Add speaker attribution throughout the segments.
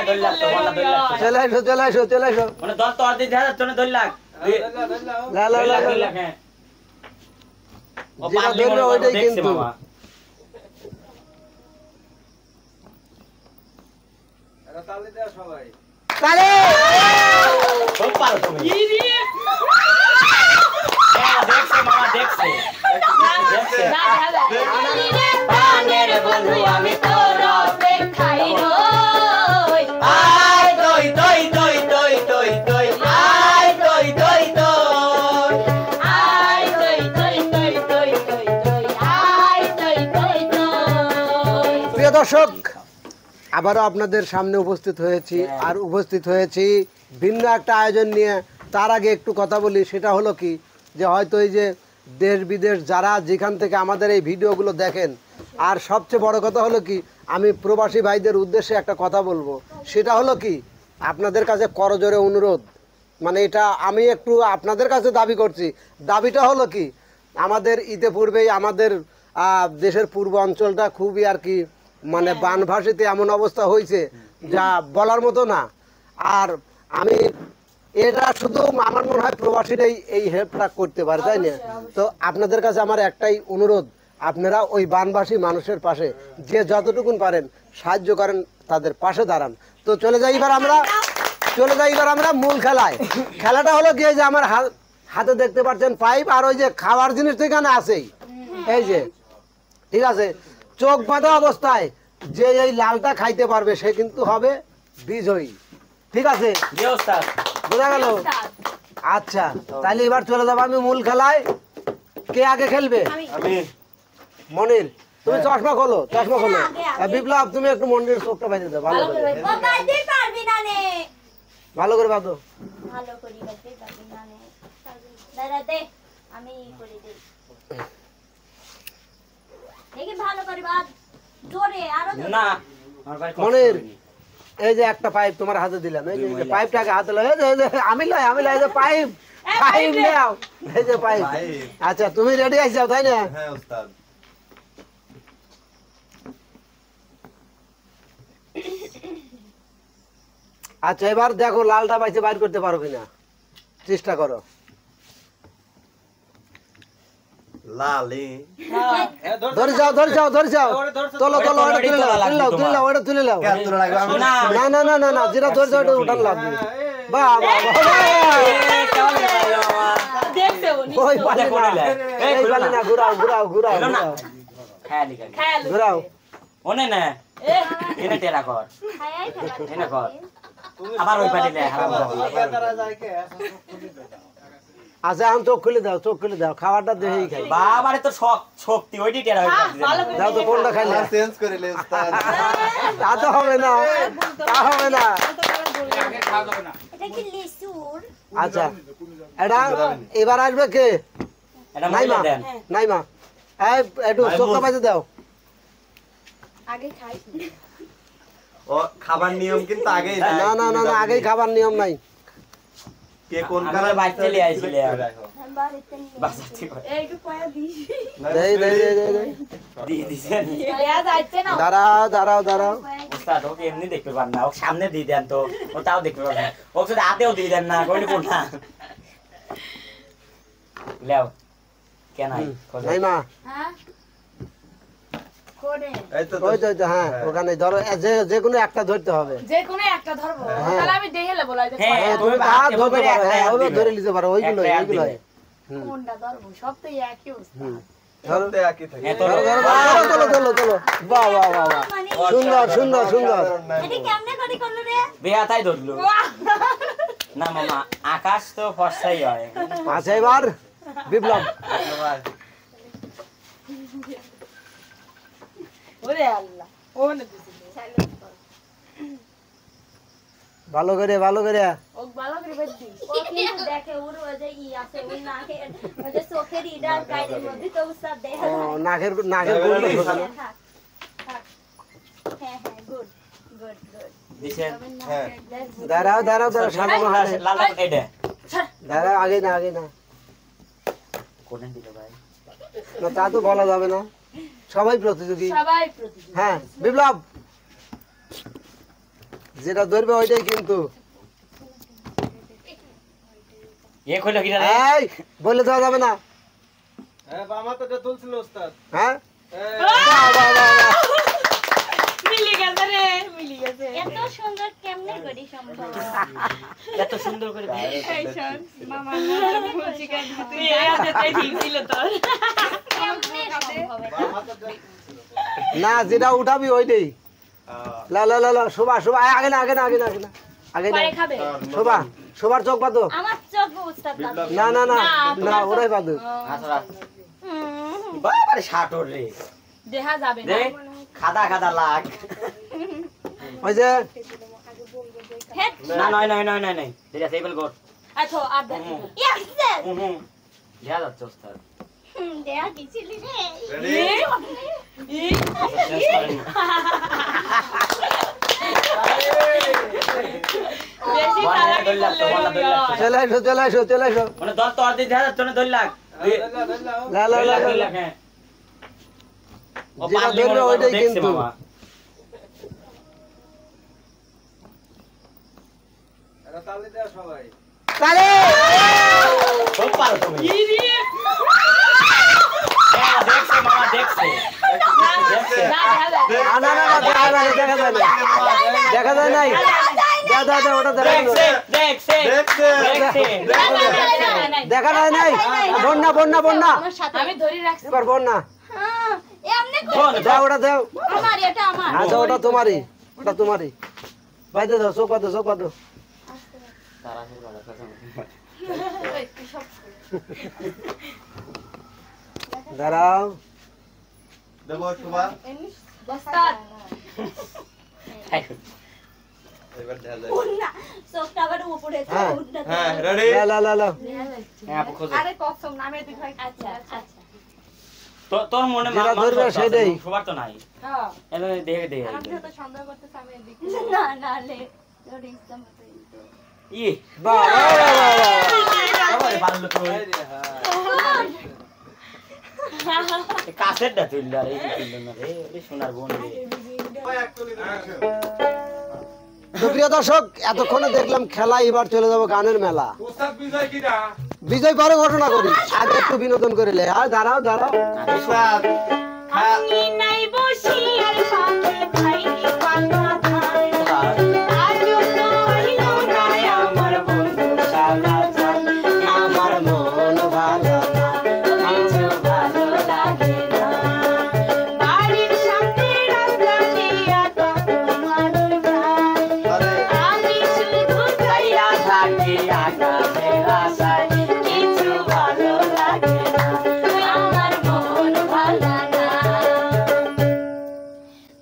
Speaker 1: চলে আসো চলে আসো চলে আসো
Speaker 2: মানে 10 তো আর দিতে হাজার চলে 2 লাখ
Speaker 1: লা লা লা লা
Speaker 2: ও
Speaker 1: যেটা
Speaker 2: পাগলি
Speaker 1: ধরবে ওইটাই
Speaker 2: দেখছে
Speaker 1: কিন্তু
Speaker 2: মামা
Speaker 3: এটা তালে দেয়া সবাই
Speaker 1: তালে
Speaker 2: খুব পারো তুমি দেখছে মামা দেখছে
Speaker 4: প্রাণের বন্ধু আমি তোর অপেক্ষায় রই
Speaker 2: আয় দই দই দই দই দই দই আয় দই দই দই
Speaker 4: আয় দই দই দই দই দই দই আয় দই দই দই
Speaker 1: প্রিয় দর্শক আবারও আপনাদের সামনে উপস্থিত হয়েছি আর উপস্থিত হয়েছি ভিন্ন একটা আয়োজন নিয়ে। তার আগে একটু কথা বলি, সেটা হলো কি যে হয়তো এই যে দেশ বিদেশ যারা যেখান থেকে আমাদের এই ভিডিওগুলো দেখেন, আর সবচেয়ে বড় কথা হলো কি আমি প্রবাসী ভাইদের উদ্দেশ্যে একটা কথা বলবো, সেটা হলো কি আপনাদের কাছে করজোরে অনুরোধ, মানে এটা আমি একটু আপনাদের কাছে দাবি করছি। দাবিটা হলো কি আমাদের ইতিপূর্বেই আমাদের দেশের পূর্ব অঞ্চলটা খুবই আর কি মানে বানভাসিতে এমন অবস্থা হয়েছে যা বলার মতো না। আর আমি এটা শুধু আমার মনে হয় প্রবাসীরাই এই হেল্পটা করতে পারে, তাই না? তো আপনাদের কাছে আমার একটাই অনুরোধ, আপনারা ওই বানভাসী মানুষের পাশে যে যতটুকুন পারেন সাহায্য করেন, তাদের পাশে দাঁড়ান। তো চলে যাই এবার আমরা মূল খেলায়। খেলাটা হলো কি যে আমার হাতে দেখতে পাচ্ছেন পাইপ, আর ওই যে খাওয়ার জিনিস তো এখানে আছেই, এই যে ঠিক আছে। চোখ বাঁধা অবস্থায় যে এই লালটা খাইতে পারবে সে কিন্তু হবে বিজয়ী, ঠিক আছে? বোঝা গেল? আচ্ছা তাহলে এবার চলে যাবো আমি মূল খেলায়। কে আগে খেলবে?
Speaker 2: আমি
Speaker 1: মনির তুমি চশমা খোলো, চশমা খোলো। বিপ্লব তুমি একটু মনির চোখটা বাইরে দাও, ভালো করে
Speaker 4: ও বাইতে পারবি না নে
Speaker 1: ভালো করে বাঁধো।
Speaker 4: ভালো করি বাইতে পারবি না নে দাদা দে আমি করে দেই দেখি ভালো করে বাদ জোরে আরো জোরে
Speaker 2: না আমার ভাই
Speaker 1: মনির এই যে একটা পাইপ তোমার হাতে দিলাম, এই যে পাইপটাকে হাতে লয়, এই যে আমি লয় এই যে পাইপ নাও, এই যে পাইপ। আচ্ছা তুমি রেডি আইছো তাই না?
Speaker 3: হ্যাঁ ওস্তাদ
Speaker 1: আচ্ছা এবার দেখো লালটা পাইছে বাইর করতে পারো কিনা, চেষ্টা করো।
Speaker 3: লালি
Speaker 1: ধরে যাও তোলো ওটা তুলে নাও।
Speaker 3: কেন তোরা লাগবে আমি
Speaker 1: না যেটা ধরে যাও ওটা উঠান লাগবে। বাহ
Speaker 4: দেখছে উনি
Speaker 1: ওই পালে না, এই পালে না, ঘুরাও ঘুরাও।
Speaker 2: ওনে না এনে টেরা কর
Speaker 4: খায়াই
Speaker 2: এনে কর আবার ওই পাটিলে হারাম
Speaker 3: তারা যায় কে
Speaker 1: আচ্ছা এখন চোখ খুলে দাও খাবারটা দেখেই খাই।
Speaker 2: বাবারে তো শক্তি ওইটি টেরা হয়ে যাচ্ছে
Speaker 1: দাও তো কোনটা খাইলে?
Speaker 3: চেঞ্জ করে লে ওস্তাদ
Speaker 1: তা তো হবে না,
Speaker 4: এটা কি লিসুর
Speaker 1: আচ্ছা এটা এবার আসবে কে?
Speaker 2: এটা
Speaker 1: নাইমা
Speaker 2: মাইলা দেন
Speaker 1: নাইমা এই একটু চোখটা বাজে দাও।
Speaker 4: আগে খাই
Speaker 3: ও খাবার নিয়ম কিন্তু আগেই
Speaker 1: না আগেই খাবার নিয়ম নাই।
Speaker 3: কে কোন
Speaker 2: আমরা
Speaker 3: কালার
Speaker 2: বাইরে চলে আইছিলে
Speaker 4: বাড়িতে নিয়ে
Speaker 2: বাসাতে করে
Speaker 4: এইটু পয়া দিই
Speaker 1: দেই
Speaker 2: দিয়ে দিছেন
Speaker 4: দেয়া যাচ্ছে না
Speaker 1: দাঁড়াও
Speaker 2: ওস্তাদ ওকে এমনি দেখতে পার না ওকে সামনে দিয়ে দেন তো ও তাও দেখতে পার না ওকে শুধু হাতেও দিয়ে দেন না কইলে কোন না লেও কেন
Speaker 1: নাইমা
Speaker 4: হ্যাঁ কোনে
Speaker 3: এই তো
Speaker 1: ওই তো হ্যাঁ ওখানে ধরো যে কোনো একটা ধরতে হবে।
Speaker 4: যে কোনো একটা ধরবো তাহলে আমি দেখে বলাই যে
Speaker 2: হ্যাঁ
Speaker 1: তুমি
Speaker 2: তুমি
Speaker 1: হাত
Speaker 2: হাতে
Speaker 1: ধরতে
Speaker 2: ধরে
Speaker 1: পারো, হ্যাঁ ওগুলো ধরে
Speaker 2: ধরে
Speaker 1: নিতে পারো, ওইগুলো
Speaker 4: কোনটা ধরবো সব তো একই অবস্থা
Speaker 3: সবতে একই থাকে
Speaker 2: হ্যাঁ, তোর-
Speaker 1: চলো বাহ সুন্দর
Speaker 4: এটা কেমনে করে করলো রে
Speaker 2: বেহাতাই ধরলো না মামা আকাশ তো ফর্সাই হয়
Speaker 1: আচ্ছা এবার বিপ্লব
Speaker 4: ওরে আল্লাহ ওনে দিছিল
Speaker 1: ভালো করে
Speaker 4: ও ভালো করে বেদি ও কিন্তু দেখে ওর ওই যে ই আছে ওই নাকে ওই যে চোখের ইডার গাইদের মধ্যে তো উস্তাদ দেখে
Speaker 1: ও নাকের গুড়টা ঢোকে না।
Speaker 4: হ্যাঁ গুড
Speaker 2: দিছেন
Speaker 3: হ্যাঁ
Speaker 1: দাঁড়াও সাজানো হয় না।
Speaker 2: লাল এটা
Speaker 1: দাঁড়াও আগে না
Speaker 2: কোনে দিল ভাই
Speaker 1: না তা তো বলা যাবে না, সবাই প্রতিযোগী।
Speaker 4: সবাই প্রতিযোগী
Speaker 1: হ্যাঁ বিপ্লব যেটা ধরবে ওইটাই কিন্তু
Speaker 2: এ কইলো কি রে
Speaker 1: এই বলে দেওয়া যাবে না
Speaker 3: হ্যাঁ বামা তো এটা তুলছিল ওস্তাদ
Speaker 1: হ্যাঁ
Speaker 3: এই,
Speaker 5: মিলি গেছে রে, মিলি গেছে।
Speaker 4: এত সুন্দর কেমনে করি সম্ভব
Speaker 2: এত সুন্দর করে
Speaker 5: এই শোন, মামার নাম ভুল শিখাই দিবি তুই। এই হাতেটাই ঠিক ছিল তোর।
Speaker 4: কেমনে সম্ভব এটা?
Speaker 3: বামা তো এটা তুলছিল।
Speaker 1: না যেটা উঠাবি ওইটাই লা লা লা লা শোভা শোভা আগে না আগে না আগে না আগে না আগে না
Speaker 4: পরে খাবে
Speaker 1: শোভা শোভার চোখ বাঁধো
Speaker 4: আমার চোখ উস্তাদ
Speaker 3: বিপ্লব
Speaker 1: না না না
Speaker 4: না,
Speaker 1: না ওরাই বাঁধো
Speaker 2: আসরা বাবারে শাটর রে
Speaker 5: দেখা যাবে না।
Speaker 2: দে খাদা খাদা লাগ
Speaker 1: ওই যে
Speaker 4: হেড
Speaker 2: না নয় নয় নয় নয় নয় ঠিক আছে এইবেল কর
Speaker 5: আচ্ছা আর দেখ।
Speaker 4: ইয়াস
Speaker 2: দেখা যাচ্ছে ওস্তাদ
Speaker 4: দেয়া দিছিলি রে
Speaker 3: রেডি
Speaker 2: শেষ করেন না।
Speaker 5: বেশি
Speaker 2: বল,
Speaker 5: চালাকি
Speaker 2: ধরলাম তো, বল,
Speaker 5: করলে
Speaker 2: ধরলাম।
Speaker 5: হয়।
Speaker 1: চলে আসো চলে আসো চলে আসো
Speaker 2: মানে দর তো অর্ধেক দেখা যাচ্ছে না 2 লাখ
Speaker 1: লা লা লা লা, লা। যেটা ধরবে ওইটাই কিন্তু।
Speaker 3: এটা তালি দেয়া সবাই
Speaker 1: তালে
Speaker 2: খুব পারো তুমি
Speaker 5: ই রে,
Speaker 2: হ্যাঁ, দেখছে মামা দেখছে দেখছে
Speaker 5: না, দেখা যায়।
Speaker 1: না না না দেখা যায় না, দেখা যায় না দেখা যায় নাই দা দা দা ওটা দেখা
Speaker 2: দেখছে দেখছে
Speaker 3: দেখছে
Speaker 2: দেখছে
Speaker 5: না, না, না, না, না, না।
Speaker 1: দেখা যায় নাই বন্যা বন্যা বন্যা
Speaker 4: আমার সাথে
Speaker 5: আমি ধরে রাখছি।
Speaker 1: এবার বন্যা
Speaker 4: হ্যাঁ এমনি
Speaker 2: শোন,
Speaker 4: করে
Speaker 1: দাও ওটা দাও
Speaker 4: আমার এটা আমার
Speaker 1: আচ্ছা ওটা তোমারই ওটা তোমারই বাইতে দাও চোখ বাঁধো চোখ বাঁধো
Speaker 2: তারা শুরু করে কথা
Speaker 1: দাঁড়াও
Speaker 3: দেখো শোভা
Speaker 5: ওস্তাদ,
Speaker 3: এবার দেখা যায়
Speaker 4: উন্না চোখটা আবার উপরে
Speaker 1: হ্যাঁ।
Speaker 4: উন্না
Speaker 3: হ্যাঁ রেডি
Speaker 1: লা লা লা লা
Speaker 2: হ্যাঁ আপু খোঁজে
Speaker 5: আরে কসম নামের দিকে হয়।
Speaker 4: আচ্ছা আচ্ছা
Speaker 2: তোর মনে
Speaker 1: যেটা ধরবে সেটাই।
Speaker 2: সবার তো নাই
Speaker 5: হ্যাঁ।
Speaker 2: এলো দেখে দেখে
Speaker 5: আমি তো সন্দেহ করতেছি আমি এদিকে।
Speaker 4: না না লে তোর ইচ্ছা মতো
Speaker 2: ই
Speaker 1: বাহ বাহ, বাহ, বাহ, বাহ।
Speaker 2: আরে ভালো তো
Speaker 3: এই রে, হ্যাঁ
Speaker 2: কাসেটটা তুলল আর এই তুলল না রে ওরে সোনার বোন রে
Speaker 3: ওই এক তুলি দেন
Speaker 1: সুপ্রিয় দর্শক এতক্ষণে দেখলাম খেলা এবার চলে যাবো গানের মেলা
Speaker 3: ওস্তাদ বিজয় কিরা
Speaker 1: বিজয় পরে ঘটনা করি আগে একটু বিনোদন করিলে আর দাঁড়াও দাঁড়াও
Speaker 3: ওস্তাদ
Speaker 5: আমি নাই বসি আর পাখি খাইনি পাতা খাই। আজও তো হইলো না আমার বন্ধু সাদা চাল।
Speaker 1: আমার মন ভালো না
Speaker 5: কিছু ভালো লাগে না। বাড়ির সামনে রাস্তা দিয়া তখন মানুষ যায়।
Speaker 3: আরে
Speaker 5: আমি শুধু চাইয়া থাকি আকাশের আশায়। কিছু ভালো লাগে না, আমার মন ভালো না।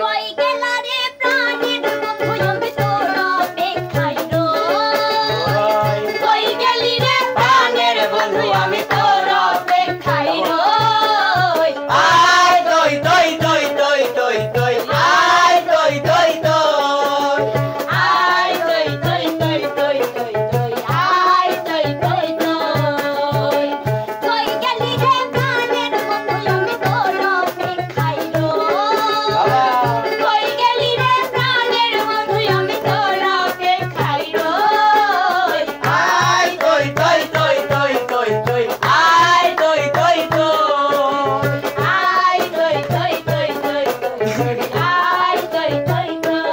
Speaker 4: কই গেলা রে প্রাণীর বন্ধু আমি তোর অপেক্ষায় রই কই গেলি রে প্রাণের বন্ধু আমি তোর অপেক্ষায় রই
Speaker 2: আয় দই দই দই দই দই দই আয় দই দই দই
Speaker 4: আয় তৈ তৈ তৈ তৈ তৈ তৈ আয় তৈ তৈ তৈ কই গেলি রে প্রাণের বন্ধু আমি তোর অপেক্ষায় রই কই গেলি রে প্রাণের বন্ধু আমি তোর অপেক্ষায় রই
Speaker 2: আয় দই দই দই দই দই দই আয় দই দই দই
Speaker 4: আয় তৈ তৈ তৈ তৈ তৈ আয় তৈ তৈ তৈ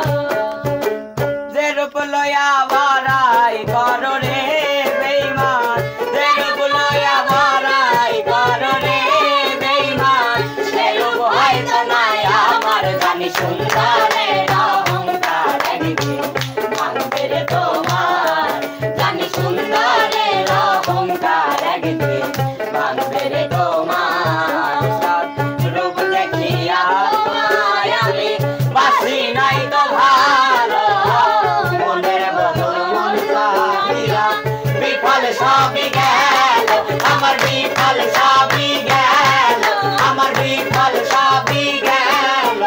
Speaker 2: যে রূপ লয়া বারাই করো রে বেঈমান যে রূপ লয়া বারাই করো রে বেঈমান সে রূপ হয়তো নাই আমার জানি সুন্দরের অহংকার একদিন ভাঙবে রে তোমার জানি সুন্দরের অহংকার একদিন ভাঙবে রে তোমার রূপ দেখিয়া তোমায় আমি বাসি নাই তো ভালো মনের বদল মন চাহিয়া বিফল সবই গেল আমার বিফল সবই গেল আমার বিফল সবই গেল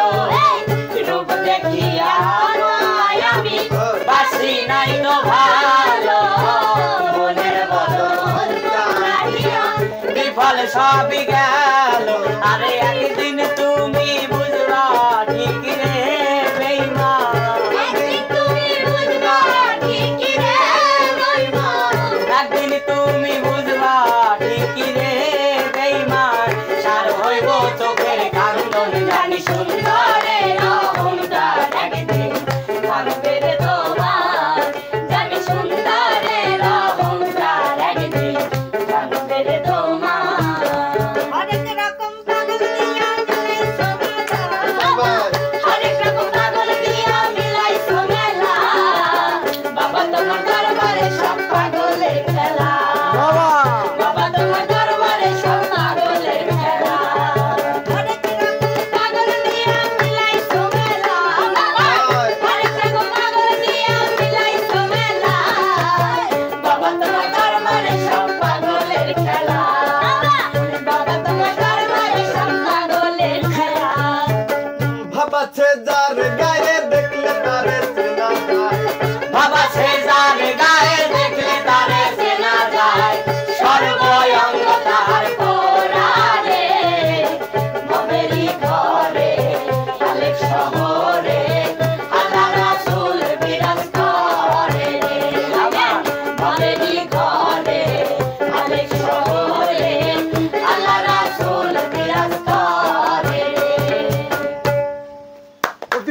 Speaker 2: রূপ দেখিয়া তোমায় আমি বাসি নাই তো ভালো মনের বদল মন চাহিয়া বিফল সবই গেল আরে একদিন তুমি বুঝবা ঠিক রে বেঈমান
Speaker 4: একদিন তুমি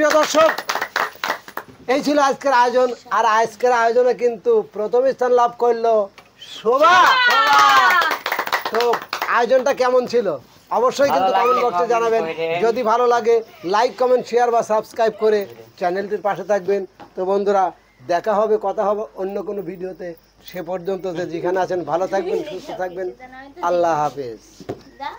Speaker 1: প্রিয় দর্শক, এই ছিল আজকের আয়োজন। আর আজকের আয়োজনে কিন্তু প্রথম স্থান লাভ করলো শোভা। তো আয়োজনটা কেমন ছিল অবশ্যই কিন্তু
Speaker 2: ভালো
Speaker 1: কমেন্ট
Speaker 2: লাগলে
Speaker 1: বক্সে
Speaker 2: comment
Speaker 1: জানাবেন।
Speaker 2: করে।
Speaker 1: যদি ভালো লাগে লাইক কমেন্ট শেয়ার বা সাবস্ক্রাইব করে চ্যানেলটির পাশে থাকবেন। তো বন্ধুরা, দেখা হবে, কথা হবে অন্য কোনো ভিডিওতে। সে পর্যন্ত যে যেখানে আছেন ভালো থাকবেন, সুস্থ থাকবেন। আল্লাহ হাফেজ।
Speaker 4: দা